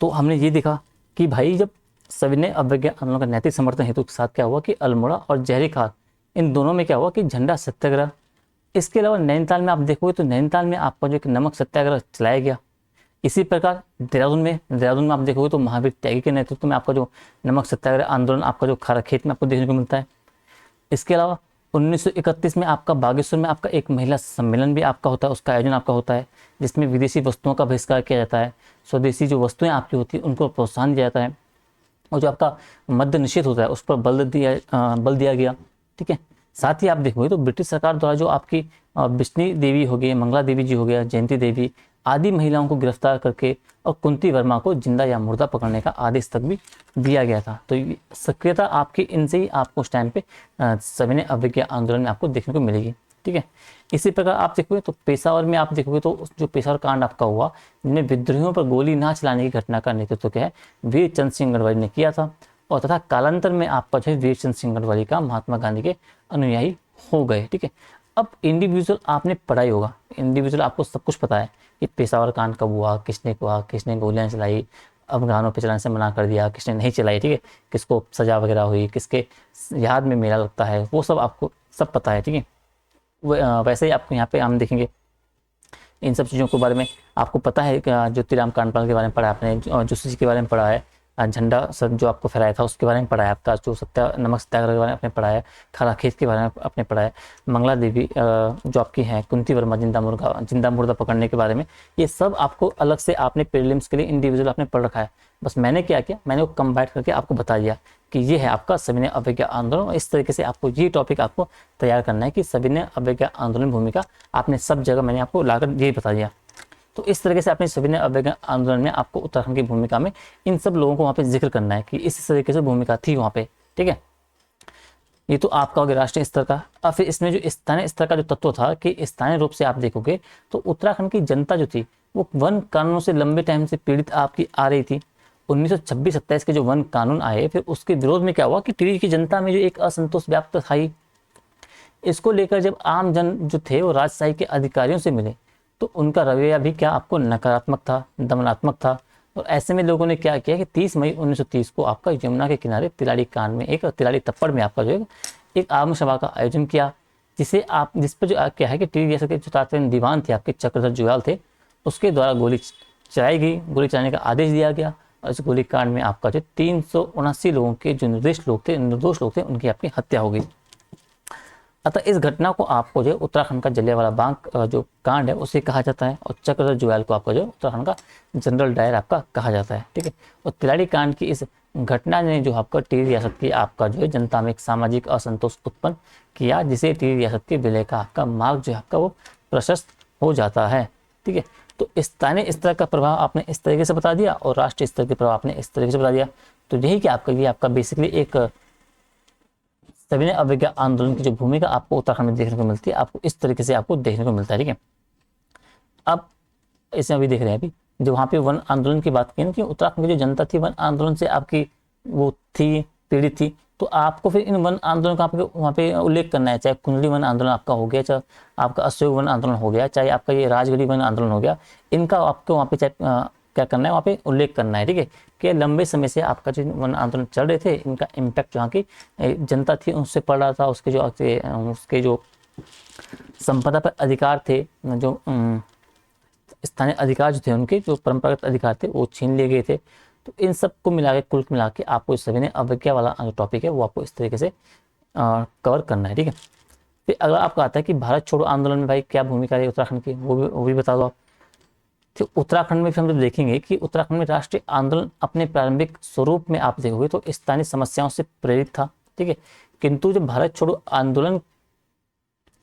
तो हमने ये देखा कि भाई जब सविनय अवज्ञा आंदोलन का नैतिक समर्थन हेतु के साथ क्या हुआ कि अल्मोड़ा और जहरी खाल, इन दोनों में क्या हुआ कि झंडा सत्याग्रह। इसके अलावा नैनीताल में आप देखोगे तो नैनीताल में आपका जो एक नमक सत्याग्रह चलाया गया। इसी प्रकार देहरादून में आप देखोगे तो महावीर त्यागी के नेतृत्व में आपका जो नमक सत्याग्रह आंदोलन आपका जो खाराखेत में आपको देखने को मिलता है। इसके अलावा 1931 में आपका बागेश्वर में आपका एक महिला सम्मेलन भी आपका होता है, उसका आयोजन आपका होता है, जिसमें विदेशी वस्तुओं का बहिष्कार किया जाता है, स्वदेशी जो वस्तुएं आपकी होती हैं उनको प्रोत्साहन दिया जाता है, और जो आपका मद्य निषेध होता है उस पर बल दिया गया। ठीक है, साथ ही आप देखोगे तो ब्रिटिश सरकार द्वारा जो आपकी बिश्नी देवी हो गई, मंगला देवी जी हो गया, जयंती देवी आदि महिलाओं को गिरफ्तार करके और कुंती वर्मा को जिंदा या मुर्दा पकड़ने का आदेश तक भी दिया गया था। तो सक्रियता आपकी इनसे ही आपको उस टाइम पे सविनय अवज्ञा आंदोलन में आपको देखने को मिलेगी। ठीक है, इसी प्रकार आप देखोगे तो पेशावर में आप देखोगे तो जो पेशावर कांड आपका हुआ, जिनमें विद्रोहियों पर गोली ना चलाने की घटना का नेतृत्व क्या है, वीर चंद्र सिंह गढ़वाली ने किया था। और तथा कालांतर में आपका जो है वीर चंद्र सिंह गढ़वाली का महात्मा गांधी के अनुयायी हो गए। ठीक है, अब इंडिविजुअल आपने पढ़ाई होगा, इंडिविजुअल आपको सब कुछ पता है कि पेशावर कांड कब हुआ, किसने गोलियां चलाई, अफगानों पे चलाने से मना कर दिया, किसने नहीं चलाई, ठीक है, किसको सजा वगैरह हुई, किसके याद में मेला लगता है, वो सब आपको सब पता है। ठीक है, वैसे ही आपको यहाँ पे हम देखेंगे इन सब चीज़ों के बारे में आपको पता है। ज्योतिराम कांडपाल के बारे में पढ़ा है आपने, जोशी जी के बारे में पढ़ा है, झंडा सर जो आपको फहराया था उसके बारे में पढ़ा है, आपका जो नमक सत्याग्रह के बारे में आपने पढ़ा है, खाराखेत के बारे में आपने पढ़ा है, मंगला देवी जो आपकी हैं, कुंती वर्मा जिंदा मुर्दा पकड़ने के बारे में, ये सब आपको अलग से आपने प्रीलिम्स के लिए इंडिविजुअल आपने पढ़ रखा है। बस मैंने क्या किया, मैंने वो कंबाइन करके आपको बता दिया कि ये है आपका सविनय अवज्ञा आंदोलन। इस तरीके से आपको ये टॉपिक आपको तैयार करना है कि सविनय अवज्ञा आंदोलन भूमिका आपने सब जगह मैंने आपको लाकर यही बता दिया। तो इस तरीके से अपने सविनय अवज्ञा आंदोलन में आपको उत्तराखंड की भूमिका में इन सब लोगों को वहाँ पे जिक्र करना है कि इस तरीके से भूमिका थी वहाँ पे। ठीक है, ये तो आपका हो गया राष्ट्रीय स्तर का। अब फिर इसमें जो स्थानीय स्तर का जो तत्व था कि स्थानीय रूप से आप देखोगे तो उत्तराखंड की जनता जो थी वो वन कानूनों से लंबे टाइम से पीड़ित आपकी आ रही थी। 1926-27 के जो वन कानून आए, फिर उसके विरोध में क्या हुआ कि टिहरी की जनता में जो एक असंतोष व्याप्त था ही, इसको लेकर जब आम जन जो थे वो राजशाही के अधिकारियों से मिले तो उनका रवैया भी क्या आपको नकारात्मक था, दमनात्मक था। और ऐसे में लोगों ने क्या किया कि 30 मई 1930 को आपका यमुना के किनारे तिलाड़ी कांड में तिलाड़ी तप्पड़ में आपका जो है एक आम सभा का आयोजन किया, जिस पर जो क्या है कि टिहरी रियासत के जो तत्कालीन दीवान थे आपके चक्रधर जुयाल थे, उसके द्वारा गोली चलाई गई, गोली चलाने का आदेश दिया गया। और इस गोली कांड में आपका जो 379 लोगों के जो निर्दोष लोग थे उनकी आपकी हत्या हो गई। अतः इस घटना को आपको जो उत्तराखंड का जलियांवाला बाग जो कांड है उसे कहा जाता है, और चक्रधर जुयाल को आपका जो उत्तराखंड का जनरल डायर आपका कहा जाता है। ठीक है, और तिलाड़ी कांड की इस घटना ने जो आपका टिहरी रियासत की आपका जो है जनता में एक सामाजिक असंतोष उत्पन्न किया, जिसे टिहरी रियासत के विलय का आपका मार्ग जो आपका वो प्रशस्त हो जाता है। ठीक है, तो स्थानीय स्तर का प्रभाव आपने इस तरीके से बता दिया और राष्ट्रीय स्तर के प्रभाव आपने इस तरीके से बता दिया। तो यही कि आपका बेसिकली एक सविनय अवज्ञा आंदोलन की जो भूमिका आपको उत्तराखंड में देखने को मिलती है, आपको इस तरीके से आपको देखने को मिलता है। ठीक है, अब इसमें अभी देख रहे हैं अभी जो वहाँ पे वन आंदोलन की बात की ना कि उत्तराखंड की जो जनता थी वन आंदोलन से आपकी वो थी पीड़ित थी, तो आपको फिर इन वन आंदोलन का आपको वहाँ पे उल्लेख करना है, चाहे कुंडली वन आंदोलन आपका हो गया, चाहे आपका अशोक वन आंदोलन हो गया, चाहे आपका ये राजगढ़ी वन आंदोलन हो गया, इनका आपको वहाँ पे चाहे क्या करना है, वहाँ पे उल्लेख करना है। ठीक है, कि लंबे समय से आपका जो वन आंदोलन चल रहे थे, इनका इम्पैक्ट जहाँ की जनता थी उनसे पड़ रहा था, उसके जो संपदा पर अधिकार थे, जो स्थानीय अधिकार जो थे, उनके जो परंपरागत अधिकार थे वो छीन लिए गए थे। तो इन सब को मिला के कुल मिला के आपको सविनय अवज्ञा वाला जो टॉपिक है वो आपको इस तरीके से कवर करना है। ठीक है, फिर अगर आपका आता है कि भारत छोड़ो आंदोलन में भाई क्या भूमिका रही उत्तराखंड की, वो भी बता दो आप। तो उत्तराखंड में फिर हम जब देखेंगे कि उत्तराखंड में राष्ट्रीय आंदोलन अपने प्रारंभिक स्वरूप में आप देखोगे तो स्थानीय समस्याओं से प्रेरित था, ठीक है। किंतु जब भारत छोड़ो आंदोलन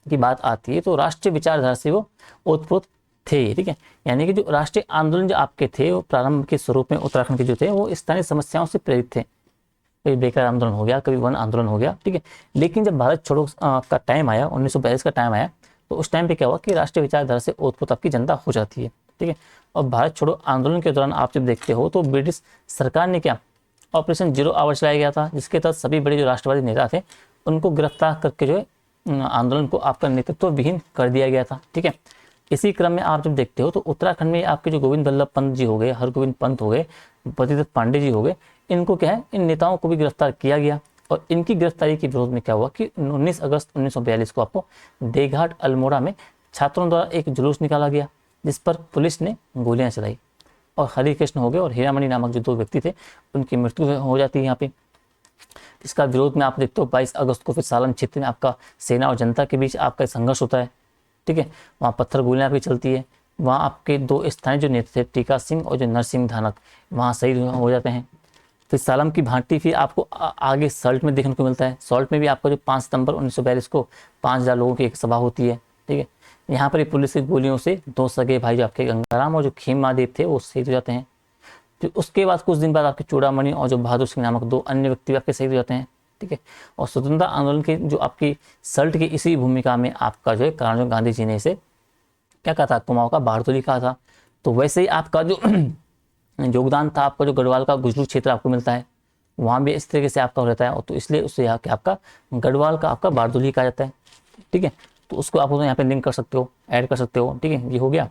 की बात आती है तो राष्ट्रीय विचारधारा से वो ओतप्रोत थे, ठीक है। यानी कि जो राष्ट्रीय आंदोलन जो आपके थे वो प्रारंभ के स्वरूप में उत्तराखंड के जो थे वो स्थानीय समस्याओं से प्रेरित थे। कभी बेकार आंदोलन हो गया, कभी वन आंदोलन हो गया, ठीक है। लेकिन जब भारत छोड़ो का टाइम आया, 1942 का टाइम आया, तो उस टाइम पे क्या हुआ कि राष्ट्रीय विचारधारा से ओतप्रोत आपकी जनता हो जाती है, ठीक है। और भारत छोड़ो आंदोलन के दौरान आप जब देखते हो तो ब्रिटिश सरकार ने क्या ऑपरेशन जीरो आवर चलाया गया था, जिसके तहत सभी बड़े जो राष्ट्रवादी नेता थे उनको गिरफ्तार करके जो है आंदोलन को आपका नेतृत्व विहीन कर दिया गया था, ठीक है। इसी क्रम में आप जब देखते हो तो उत्तराखंड में आपके जो गोविंद बल्लभ पंत जी हो गए, हरगोविंद पंत हो गए, पतिदत्त पांडे जी हो गए, इनको क्या है इन नेताओं को भी गिरफ्तार किया गया। और इनकी गिरफ्तारी के विरोध में क्या हुआ कि 19 अगस्त 1942 को आपको देघाट अल्मोड़ा में छात्रों द्वारा एक जुलूस निकाला गया, जिस पर पुलिस ने गोलियां चलाई और हरिकृष्ण हो गए और हीरामणि नामक जो दो व्यक्ति थे उनकी मृत्यु हो जाती है यहाँ पे। इसका विरोध में आप देखते हो 22 अगस्त को फिर सालन क्षेत्र में आपका सेना और जनता के बीच आपका संघर्ष होता है, ठीक है। वहाँ पत्थर गोलियां भी चलती है, वहाँ आपके दो स्थानीय जो नेता थे टीका सिंह और जो नरसिंह धानक वहाँ शहीद हो जाते हैं। फिर सालम की भाटी फिर आपको आगे सॉल्ट में देखने को मिलता है। सॉल्ट में भी आपका जो 5 सितंबर 1942 को 5000 लोगों की एक सभा होती है, ठीक है। यहाँ पर पुलिस की गोलियों से दो सगे भाई जो आपके गंगाराम और जो खेम महादेव थे वो शहीद हो जाते हैं। फिर उसके बाद कुछ दिन बाद आपके चूड़ामणि और जो बहादुर सिंह नामक दो अन्य व्यक्ति आपके शहीद हो जाते हैं, ठीक है। और स्वतंत्रता आंदोलन की जो आपकी सल्ट की इसी भूमिका में आपका जो है कर्नल गांधी जी ने इसे क्या कहा था, कुमाऊं का बारदोली कहा था। तो वैसे ही आपका जो योगदान था आपका जो गढ़वाल का गुजरू क्षेत्र आपको मिलता है, वहाँ भी इस तरीके से आपका हो रहता है, और तो इसलिए उससे यहाँ के आपका गढ़वाल का आपका बारदोली कहा जाता है, ठीक है। तो उसको आप यहाँ पे लिंक कर सकते हो, ऐड कर सकते हो, ठीक है। ये हो गया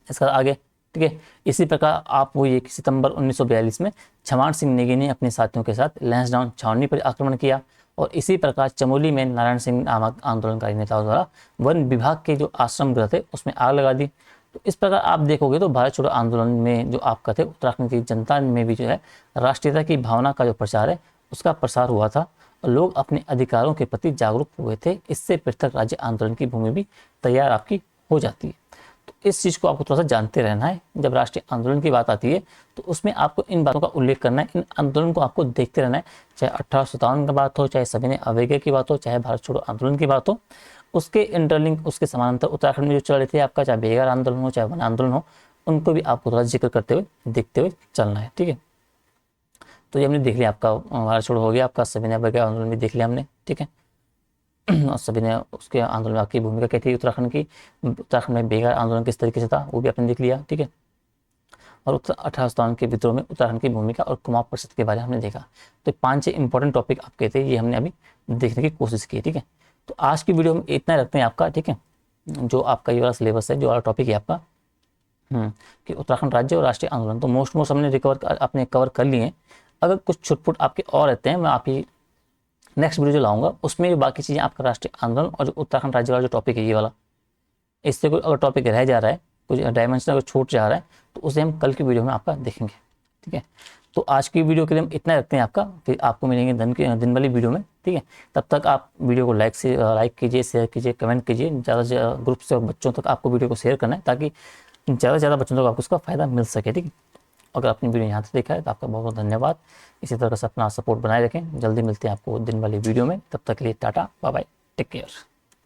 इसका आगे, ठीक है। इसी प्रकार आप वो 1 सितंबर 1942 में छमार सिंह नेगी ने अपने साथियों के साथ लैंसडाउन छावनी पर आक्रमण किया, और इसी प्रकार चमोली में नारायण सिंह नामक आंदोलनकारी नेताओं द्वारा वन विभाग के जो आश्रम गृह थे उसमें आग लगा दी। तो इस प्रकार आप देखोगे तो भारत छोड़ो आंदोलन में जो आपका थे उत्तराखंड की जनता में भी जो है राष्ट्रीयता की भावना का जो प्रचार है उसका प्रसार हुआ था, और लोग अपने अधिकारों के प्रति जागरूक हुए थे। इससे पृथक राज्य आंदोलन की भूमि भी तैयार आपकी हो जाती है। तो इस चीज़ को आपको थोड़ा सा जानते रहना है। जब राष्ट्रीय आंदोलन की बात आती है तो उसमें आपको इन बातों का उल्लेख करना है, इन आंदोलन को आपको देखते रहना है, चाहे 1857 की बात हो, चाहे सविनय अवज्ञा की बात हो, चाहे भारत छोड़ो आंदोलन की बात हो, उसके इंटरलिंक उसके समानांतर उत्तराखंड में जो चल रहे थे आपका, चाहे बेगार आंदोलन हो, चाहे वन आंदोलन हो, उनको भी आपको थोड़ा जिक्र करते हुए देखते हुए चलना है, ठीक है। तो ये हमने देख लिया, आपका भारत छोड़ो हो गया, आपका सविनय अवज्ञा आंदोलन भी देख लिया हमने, ठीक है। और सभी ने उसके आंदोलन की भूमिका क्या थी उत्तराखंड की, उत्तराखंड में बेगार आंदोलन किस तरीके से था वो भी आपने देख लिया, ठीक है। और 1857 के विद्रोह में उत्तराखंड की भूमिका और कुमाऊं परिषद के बारे में हमने देखा। तो 5-6 इंपॉर्टेंट टॉपिक आपके थे, ये हमने अभी देखने की कोशिश की, ठीक है। तो आज की वीडियो में इतना रखते हैं आपका, ठीक है। जो आपका ये वाला सिलेबस है, जो वाला टॉपिक है आपका कि उत्तराखंड राज्य और राष्ट्रीय आंदोलन, तो मोस्ट हमने आपने कवर कर लिए हैं। अगर कुछ छुटपुट आपके और रहते हैं, मैं आप ही नेक्स्ट वीडियो जो लाऊंगा उसमें बाकी चीज़ें आपका राष्ट्रीय आंदोलन और जो उत्तराखंड राज्य वाला जो टॉपिक है ये वाला, इससे कोई अगर टॉपिक रह जा रहा है, कुछ डायमेंशन अगर छूट जा रहा है, तो उसे हम कल की वीडियो में आपका देखेंगे, ठीक है। तो आज की वीडियो के लिए हम इतना रखते हैं आपका, फिर आपको मिलेंगे दिन वाली वीडियो में, ठीक है। तब तक आप वीडियो को लाइक कीजिए, शेयर कीजिए, कमेंट कीजिए, ज़्यादा से ज़्यादा ग्रुप से बच्चों तक आपको वीडियो को शेयर करना है, ताकि ज़्यादा से ज़्यादा बच्चों तक आपको उसका फ़ायदा मिल सके, ठीक है। अगर आपने वीडियो यहाँ से देखा है तो आपका बहुत बहुत धन्यवाद। इसी तरह से अपना सपोर्ट बनाए रखें। जल्दी मिलते हैं आपको दिन वाली वीडियो में, तब तक के लिए tata bye bye, take care.